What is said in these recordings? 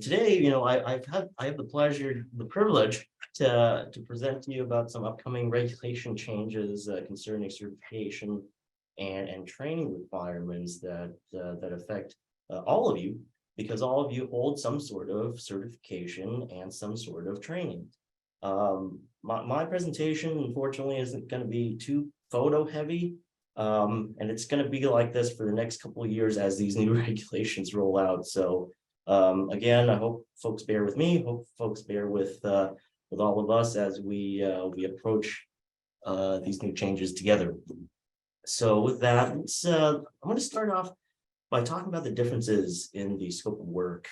Today, I have the privilege to present to you about some upcoming regulation changes concerning certification and training requirements that affect all of you, because all of you hold some sort of certification and some sort of training. My presentation, unfortunately, isn't going to be too photo heavy. And it's going to be like this for the next couple of years as these new regulations roll out. So again, I hope folks bear with me. Hope folks bear with all of us as we approach these new changes together. So with that, I'm going to start off by talking about the differences in the scope of work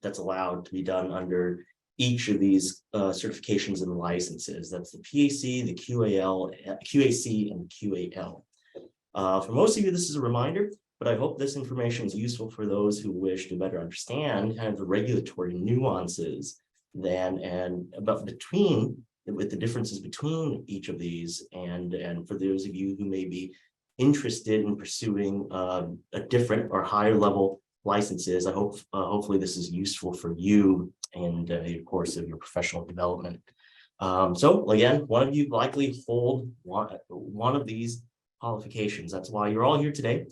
that's allowed to be done under each of these certifications and licenses. That's the PAC, the QAC, and the QAL. For most of you, this is a reminder, but I hope this information is useful for those who wish to better understand kind of the regulatory nuances with the differences between each of these, and for those of you who may be interested in pursuing a different or higher level licenses. I hope hopefully this is useful for you in the course of your professional development. So again, one of you likely hold one of these qualifications. That's why you're all here today.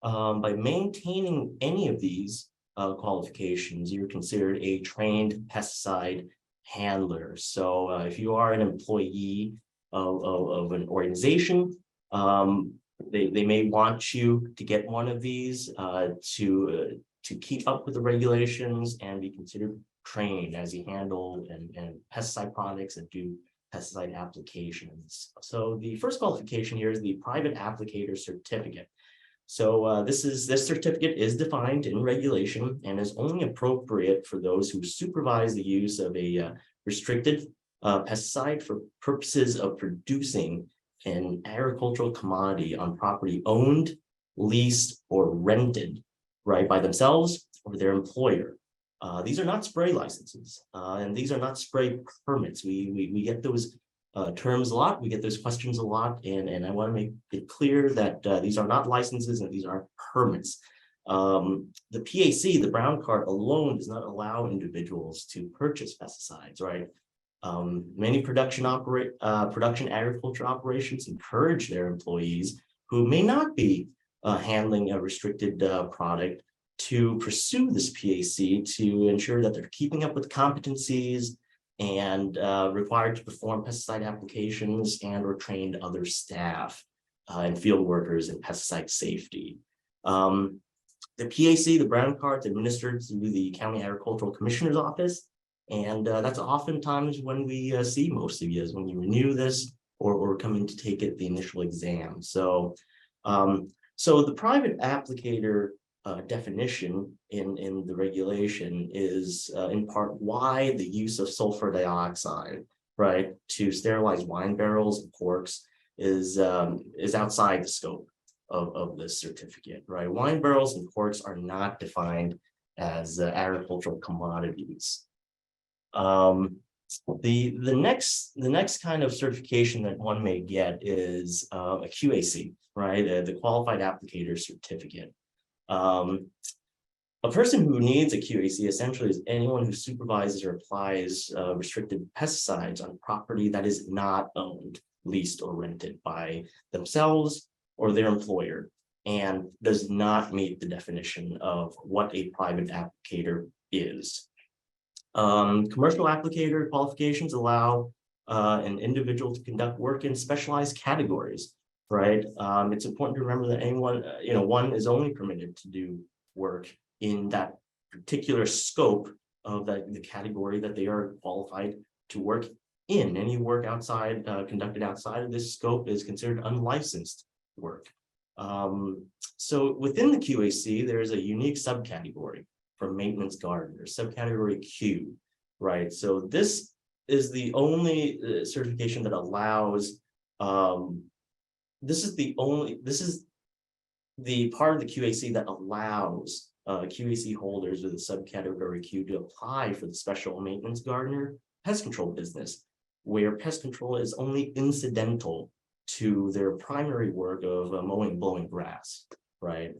By maintaining any of these qualifications, you're considered a trained pesticide handler. So if you are an employee of an organization, they may want you to get one of these to keep up with the regulations and be considered trained as you handle and pesticide products and do pesticide applications. So the first qualification here is the private applicator certificate. So this certificate is defined in regulation and is only appropriate for those who supervise the use of a restricted pesticide for purposes of producing an agricultural commodity on property owned, leased, or rented, right, by themselves or their employer. These are not spray licenses, and these are not spray permits. We get those terms a lot, we get those questions a lot, and I want to make it clear that these are not licenses and these are permits. The PAC, the brown card alone, does not allow individuals to purchase pesticides, right? Many production agriculture operations encourage their employees who may not be handling a restricted product to pursue this PAC to ensure that they're keeping up with competencies and required to perform pesticide applications and or trained other staff and field workers in pesticide safety. The PAC, the brown card, is administered through the County Agricultural Commissioner's Office. And that's oftentimes when we see most of you is when you renew this or come in to take the initial exam. So, so the private applicator definition in the regulation is in part why the use of sulfur dioxide, right, to sterilize wine barrels and corks is outside the scope of this certificate, right? Wine barrels and corks are not defined as agricultural commodities. The next kind of certification that one may get is a QAC, right? The Qualified Applicator Certificate. A person who needs a QAC essentially is anyone who supervises or applies restricted pesticides on property that is not owned, leased, or rented by themselves or their employer, and does not meet the definition of what a private applicator is. Commercial applicator qualifications allow an individual to conduct work in specialized categories, right? It's important to remember that one is only permitted to do work in that particular scope of the category that they are qualified to work in. Any work conducted outside of this scope is considered unlicensed work. So within the QAC, there is a unique subcategory for maintenance gardener, subcategory Q, right? So this is the only certification that allows, this is the part of the QAC that allows QAC holders with a subcategory Q to apply for the special maintenance gardener pest control business, where pest control is only incidental to their primary work of mowing, blowing grass, right?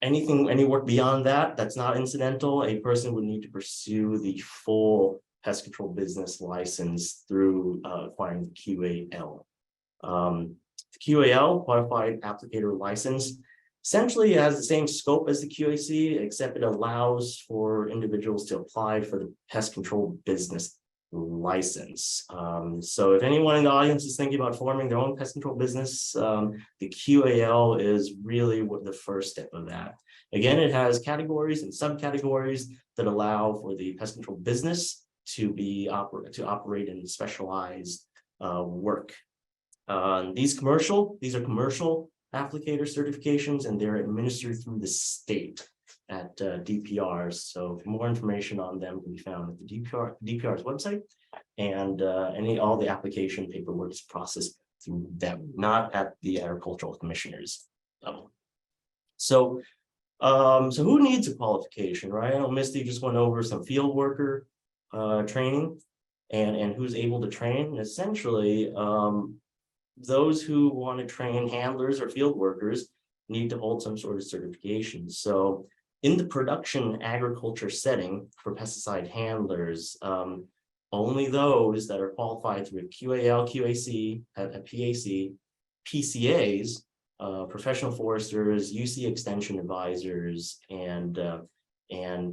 Any work beyond that, that's not incidental, a person would need to pursue the full pest control business license through acquiring the QAL. The QAL, Qualified Applicator License, essentially has the same scope as the QAC, except it allows for individuals to apply for the pest control business license. So if anyone in the audience is thinking about forming their own pest control business, the QAL is really what the first step of that. Again, it has categories and subcategories that allow for the pest control business to operate in specialized work. These are commercial applicator certifications, and they're administered through the state at DPRs. So more information on them can be found at the DPR's website, and all the application paperwork is processed through them, not at the agricultural commissioners level. So, so who needs a qualification, right? I know Misty just went over some field worker training, and who's able to train. And essentially, those who want to train handlers or field workers need to hold some sort of certification. So in the production agriculture setting for pesticide handlers, only those that are qualified through QAL, QAC, PAC, PCAs, professional foresters, UC extension advisors, and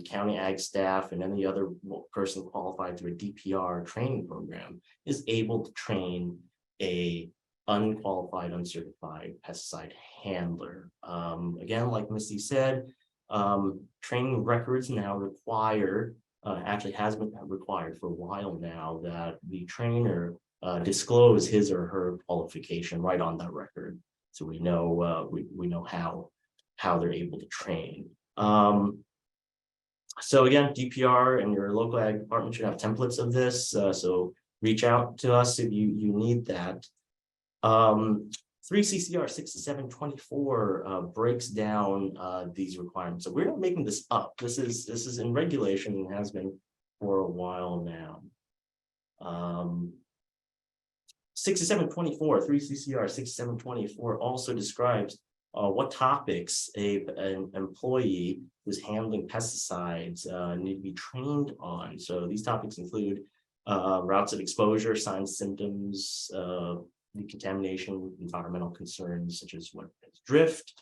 county ag staff, and any other person qualified through a DPR training program is able to train a unqualified, uncertified pesticide handler. Again, like Misty said, training records now require, actually has been required for a while now, that the trainer disclose his or her qualification right on that record, so we know we know how they're able to train. So again, DPR and your local ag department should have templates of this, so reach out to us if you need that. 3 CCR 6724 breaks down these requirements. So we're not making this up. This is in regulation and has been for a while now. 6724, 3 CCR 6724 also describes what topics an employee who's handling pesticides need to be trained on. So these topics include routes of exposure, signs, symptoms, decontamination, environmental concerns such as what is drift,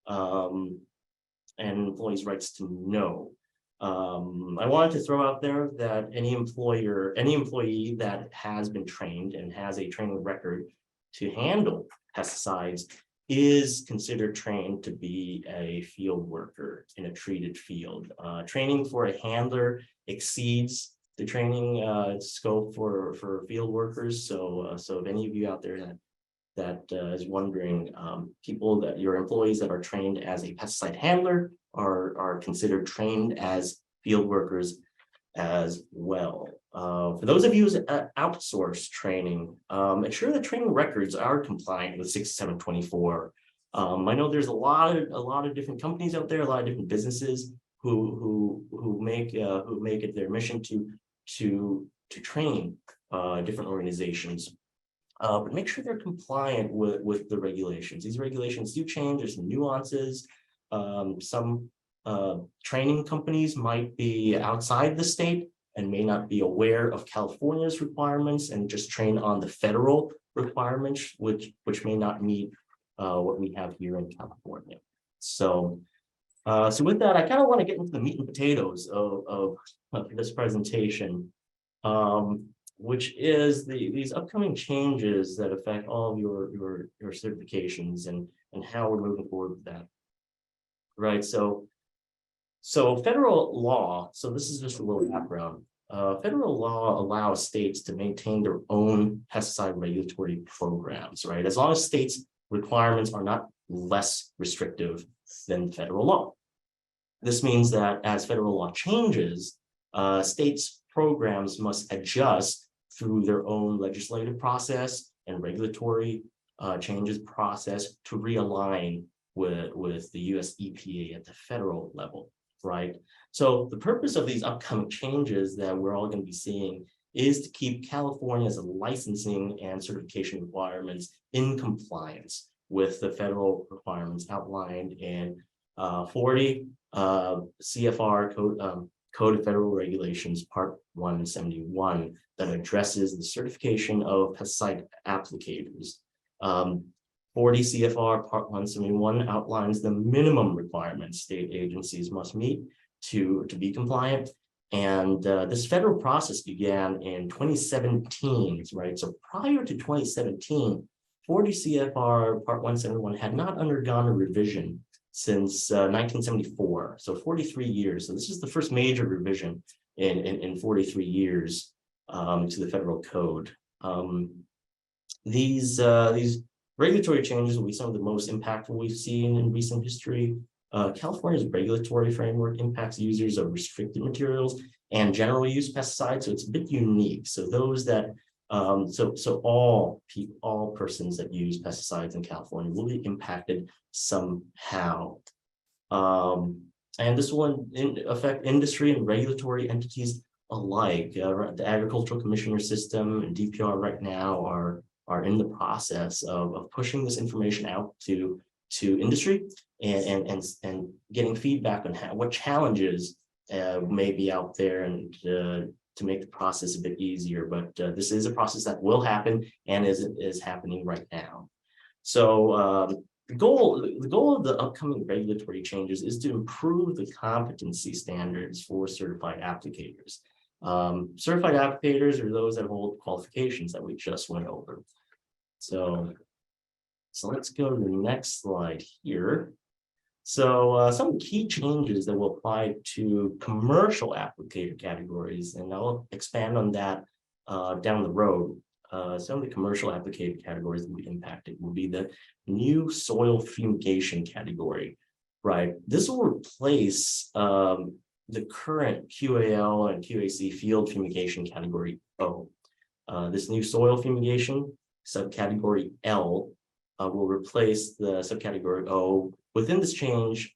and employees' rights to know. I wanted to throw out there that any employee that has been trained and has a training record to handle pesticides is considered trained to be a field worker in a treated field. Training for a handler exceeds the training scope for field workers. So if any of you out there that is wondering, your employees that are trained as a pesticide handler are considered trained as field workers as well. For those of you who outsource training, ensure that training records are compliant with 6724. I know there's a lot of different companies out there, a lot of different businesses who make it their mission to train different organizations, but make sure they're compliant with the regulations. These regulations do change. There's some nuances. Some training companies might be outside the state and may not be aware of California's requirements and just train on the federal requirements, which may not meet what we have here in California. So with that, I kind of want to get into the meat and potatoes of this presentation, which is these upcoming changes that affect all of your certifications and how we're moving forward with that. Right. So federal law. So this is just a little background. Federal law allows states to maintain their own pesticide regulatory programs. Right. As long as states' requirements are not less restrictive than federal law. This means that as federal law changes, states' programs must adjust through their own legislative process and regulatory changes process to realign with the US EPA at the federal level, right? So the purpose of these upcoming changes that we're all going to be seeing is to keep California's licensing and certification requirements in compliance with the federal requirements outlined in 40 CFR Code of Federal Regulations, Part 171, that addresses the certification of pesticide applicators. 40 CFR Part 171 outlines the minimum requirements state agencies must meet to be compliant. And this federal process began in 2017, right? So prior to 2017, 40 CFR Part 171 had not undergone a revision since 1974, so 43 years. So this is the first major revision in 43 years to the federal code. These regulatory changes will be some of the most impactful we've seen in recent history. California's regulatory framework impacts users of restricted materials and general use pesticides, so it's a bit unique. So those that all persons that use pesticides in California will be impacted somehow. And this will affect industry and regulatory entities alike. The Agricultural Commissioner System and DPR right now are in the process of pushing this information out to industry and getting feedback on what challenges may be out there, and to make the process a bit easier. But this is a process that will happen and is happening right now. So the goal of the upcoming regulatory changes is to improve the competency standards for certified applicators. Certified applicators are those that hold qualifications that we just went over. So let's go to the next slide here. So some key changes that will apply to commercial applicator categories, and I'll expand on that down the road. Some of the commercial applicator categories that will be impacted will be the new soil fumigation category, right? This will replace the current QAL and QAC field fumigation category O. This new soil fumigation subcategory L will replace the subcategory O. Within this change,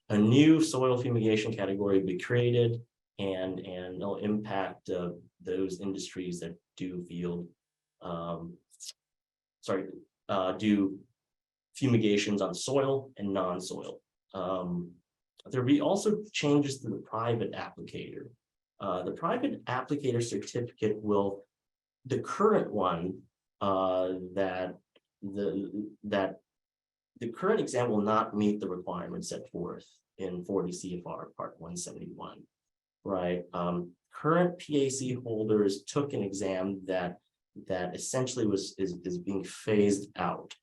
a new soil fumigation category will be created, and it'll impact those industries that do do fumigations on soil and non-soil. There'll be also changes to the private applicator. The private applicator certificate will, the current one, the current exam will not meet the requirements set forth in 40 CFR Part 171, right? Current PAC holders took an exam that essentially is being phased out.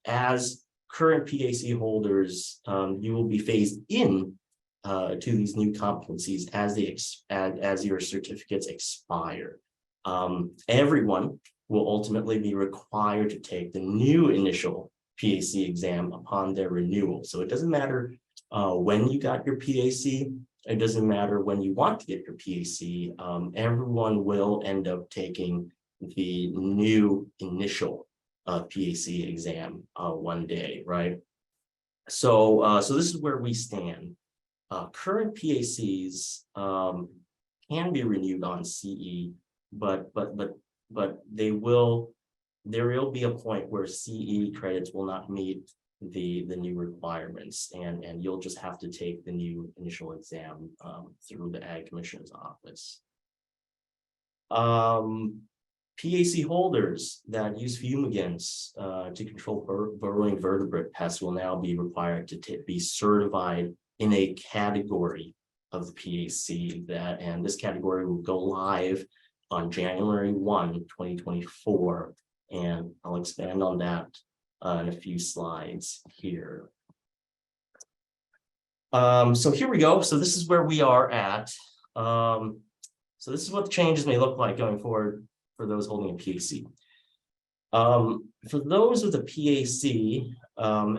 As current PAC holders, you will be phased in to these new competencies as your certificates expire. Everyone will ultimately be required to take the new initial PAC exam upon their renewal. So it doesn't matter when you got your PAC, it doesn't matter when you want to get your PAC, everyone will end up taking the new initial PAC exam one day, right? So this is where we stand. Current PACs can be renewed on CE, but there will be a point where CE credits will not meet the new requirements, and you'll just have to take the new initial exam through the Ag Commissioner's office. PAC holders that use fumigants to control burrowing vertebrate pests will now be required to be certified in a category of the PAC, and this category will go live on January 1, 2024, and I'll expand on that in a few slides here. So here we go. So this is where we are at. So this is what the changes may look like going forward for those holding a PAC. For those with a PAC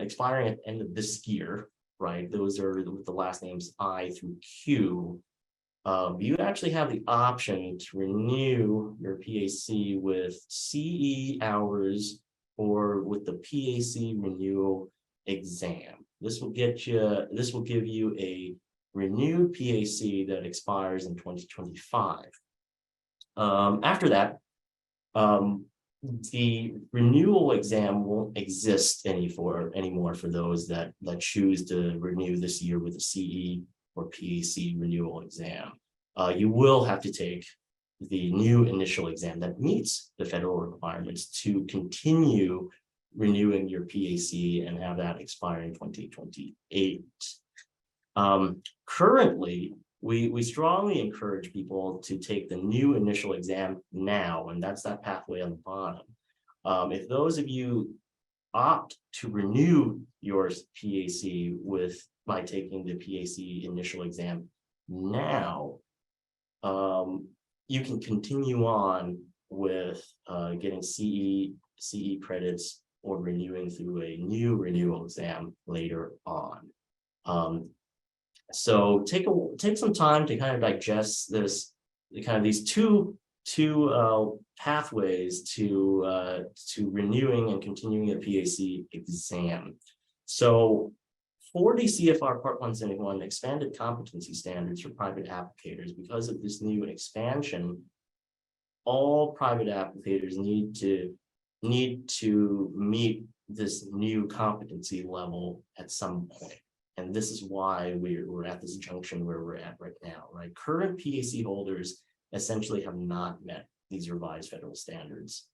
expiring at the end of this year, right? Those are with the last names I through Q. You actually have the option to renew your PAC with CE hours or with the PAC renewal exam. This will give you a renewed PAC that expires in 2025. After that, the renewal exam won't exist anymore for those that choose to renew this year with a CE or PAC renewal exam. You will have to take the new initial exam that meets the federal requirements to continue renewing your PAC and have that expire in 2028. Currently, we strongly encourage people to take the new initial exam now, and that's that pathway on the bottom. If those of you opt to renew your PAC by taking the PAC initial exam now, you can continue on with getting CE credits or renewing through a new renewal exam later on. So take some time to kind of digest these two pathways to renewing and continuing a PAC exam. So 40 CFR Part 171 expanded competency standards for private applicators. Because of this new expansion, all private applicators need to meet this new competency level at some point. And this is why we're at this junction where we're at right now, right? Current PAC holders essentially have not met these revised federal standards.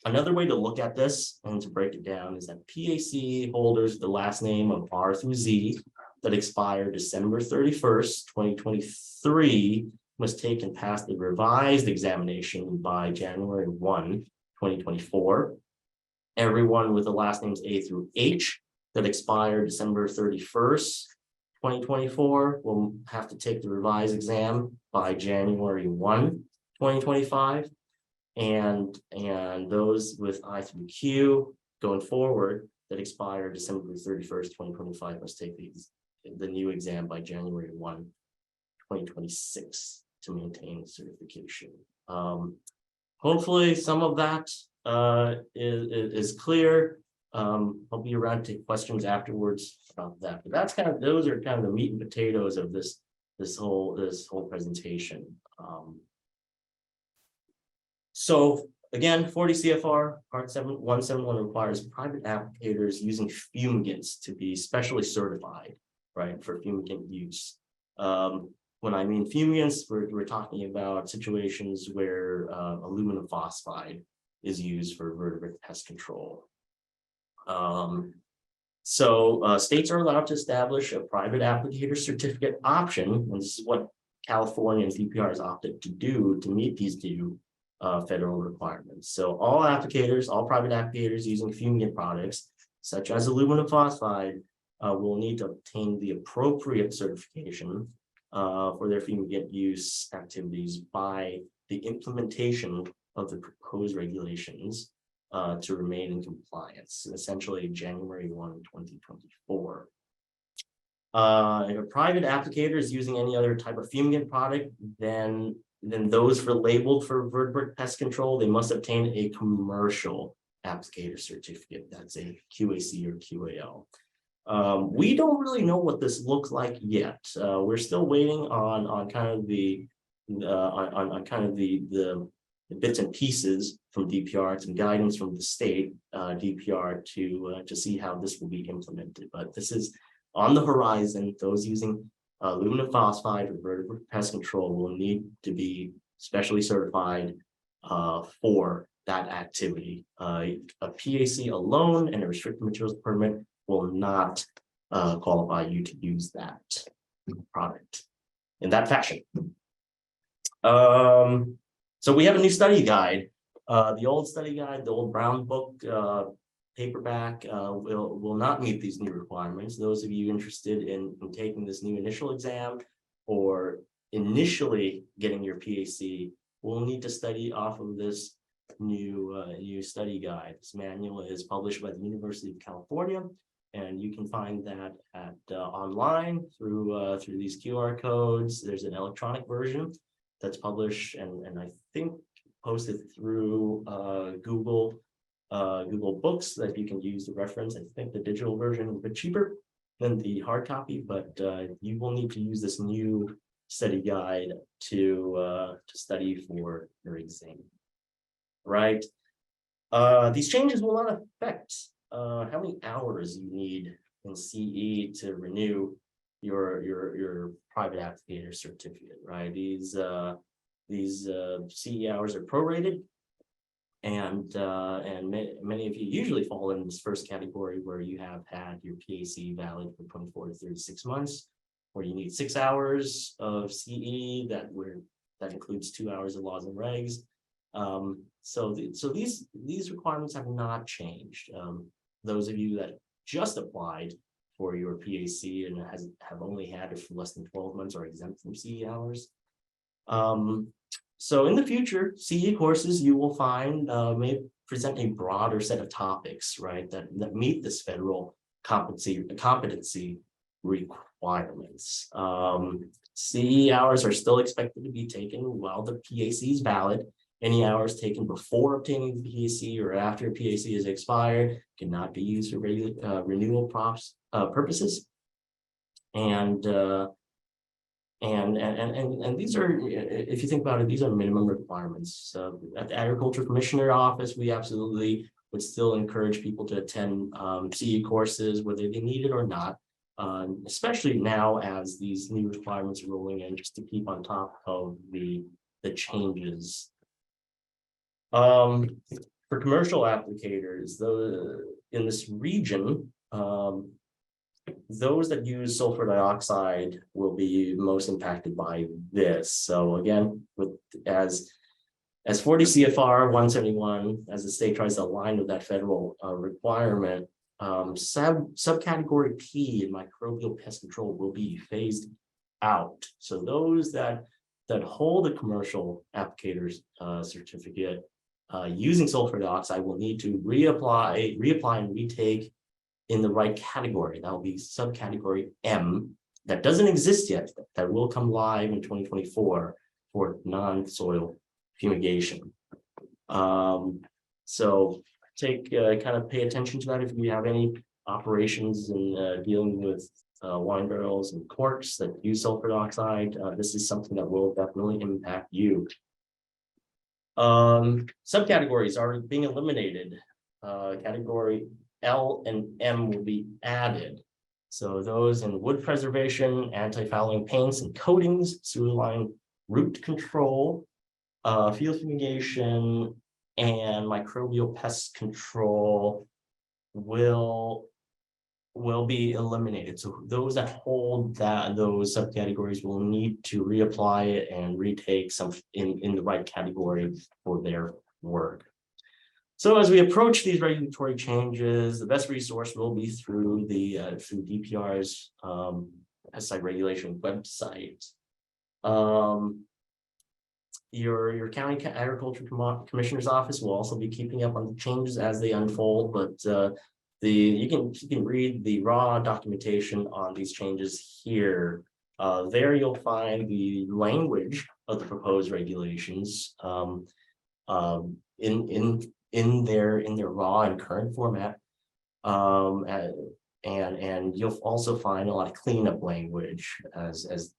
Another way to look at this and to break it down is that PAC holders, the last name of R through Z that expire December 31st, 2023, must take and pass the revised examination by January 1, 2024. Everyone with the last names A through H that expire December 31st, 2024 will have to take the revised exam by January 1, 2025. And those with I through Q going forward that expire December 31st, 2025 must take the new exam by January 1, 2026 to maintain certification. Hopefully some of that is clear. I'll be around to take questions afterwards about that. But those are kind of the meat and potatoes of this whole presentation. So again, 40 CFR Part 171 requires private applicators using fumigants to be specially certified, right, for fumigant use. When I mean fumigants, we're talking about situations where aluminum phosphide is used for vertebrate pest control. So states are allowed to establish a private applicator certificate option, and this is what California and DPR has opted to do to meet these new federal requirements. So all private applicators using fumigant products, such as aluminum phosphide, will need to obtain the appropriate certification for their fumigant use activities by the implementation of the proposed regulations to remain in compliance, essentially January 1, 2024. If a private applicator is using any other type of fumigant product, then those labeled for vertebrate pest control, they must obtain a commercial applicator certificate. That's a QAC or QAL. We don't really know what this looks like yet. We're still waiting on kind of the bits and pieces from DPR, some guidance from the state DPR to see how this will be implemented. But this is on the horizon. Those using aluminum phosphide or vertebrate pest control will need to be specially certified for that activity. A PAC alone and a restricted materials permit will not qualify you to use that product in that fashion. So we have a new study guide. The old study guide, the old brown book paperback will not meet these new requirements. Those of you interested in taking this new initial exam or initially getting your PAC will need to study off of this new study guide. This manual is published by the University of California, and you can find that at online through these QR codes. There's an electronic version that's published and I think posted through Google Books that you can use to reference. I think the digital version is a bit cheaper than the hard copy, but you will need to use this new study guide to study for your exam. right? These changes will not affect how many hours you need in CE to renew your private applicator certificate, right? These CE hours are prorated, and many of you usually fall in this first category where you have had your PAC valid for 24 to 36 months, where you need 6 hours of CE that includes 2 hours of laws and regs. So these requirements have not changed. Those of you that just applied for your PAC and have only had it for less than 12 months are exempt from CE hours. So in the future, CE courses you will find may present a broader set of topics, right, that meet this federal competency requirements. CE hours are still expected to be taken while the PAC is valid. Any hours taken before obtaining the PAC or after PAC is expired cannot be used for renewal purposes. And these are, if you think about it, these are minimum requirements. So at the Agriculture Commissioner Office, we absolutely would still encourage people to attend CE courses, whether they need it or not, especially now as these new requirements are rolling in, just to keep on top of the changes. For commercial applicators, in this region, those that use sulfur dioxide will be most impacted by this. So again, as 40 CFR 171, as the state tries to align with that federal requirement, subcategory P in microbial pest control will be phased out. So those that hold a commercial applicator's certificate using sulfur dioxide will need to reapply and retake in the right category. That will be subcategory M, that doesn't exist yet, that will come live in 2024 for non-soil fumigation. So kind of pay attention to that if you have any operations in dealing with wine barrels and corks that use sulfur dioxide. This is something that will definitely impact you. Subcategories are being eliminated. Category L and M will be added. So those in wood preservation, anti-fouling paints and coatings, sewer line root control, field fumigation, and microbial pest control will be eliminated. So those that hold those subcategories will need to reapply it and retake some in the right category for their work. So as we approach these regulatory changes, the best resource will be through DPR's pesticide regulation website. Your county agriculture commissioner's office will also be keeping up on the changes as they unfold, but you can read the raw documentation on these changes here. There you'll find the language of the proposed regulations in their raw and current format, and you'll also find a lot of cleanup language as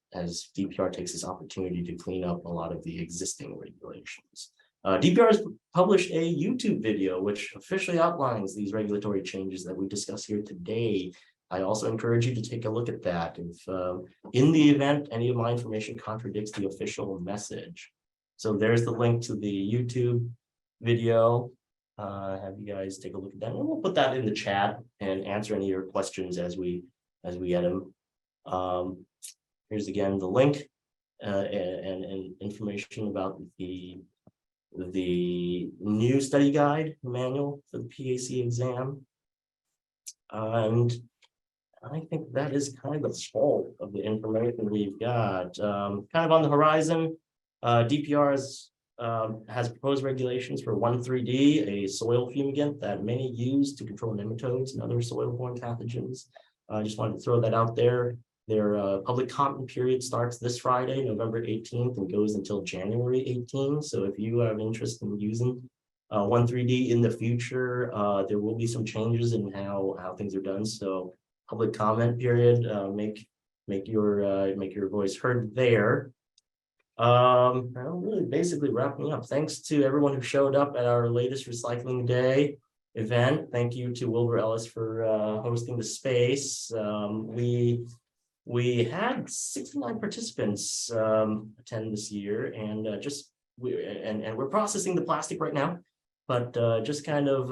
DPR takes this opportunity to clean up a lot of the existing regulations. DPR has published a YouTube video which officially outlines these regulatory changes that we discussed here today. I also encourage you to take a look at that if in the event any of my information contradicts the official message. So there's the link to the YouTube video. Have you guys take a look at that, and we'll put that in the chat and answer any of your questions as we get them. Here's again the link and information about the new study guide manual for the PAC exam. And I think that is kind of the bulk of the information we've got. Kind of on the horizon, DPR has proposed regulations for 1,3-D, a soil fumigant that many use to control nematodes and other soil-borne pathogens. I just wanted to throw that out there. Their public comment period starts this Friday, November 18th, and goes until January 18th. So if you have interest in using 1,3-D in the future, there will be some changes in how things are done. So public comment period, make your voice heard there. Well, really basically wrapping up. Thanks to everyone who showed up at our latest recycling day event. Thank you to Wilbur Ellis for hosting the space. We had 69 participants attend this year, and and we're processing the plastic right now. But just kind of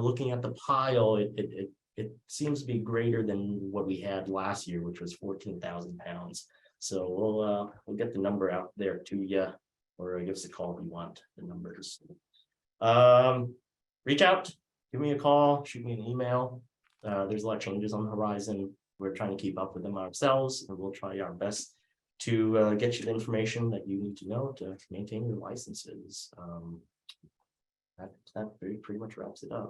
looking at the pile, it seems to be greater than what we had last year, which was 14,000 pounds. So we'll get the number out there to you, or give us a call if you want the numbers. Reach out, give me a call, shoot me an email. There's a lot of changes on the horizon. We're trying to keep up with them ourselves, and we'll try our best to get you the information that you need to know to maintain your licenses. That pretty much wraps it up.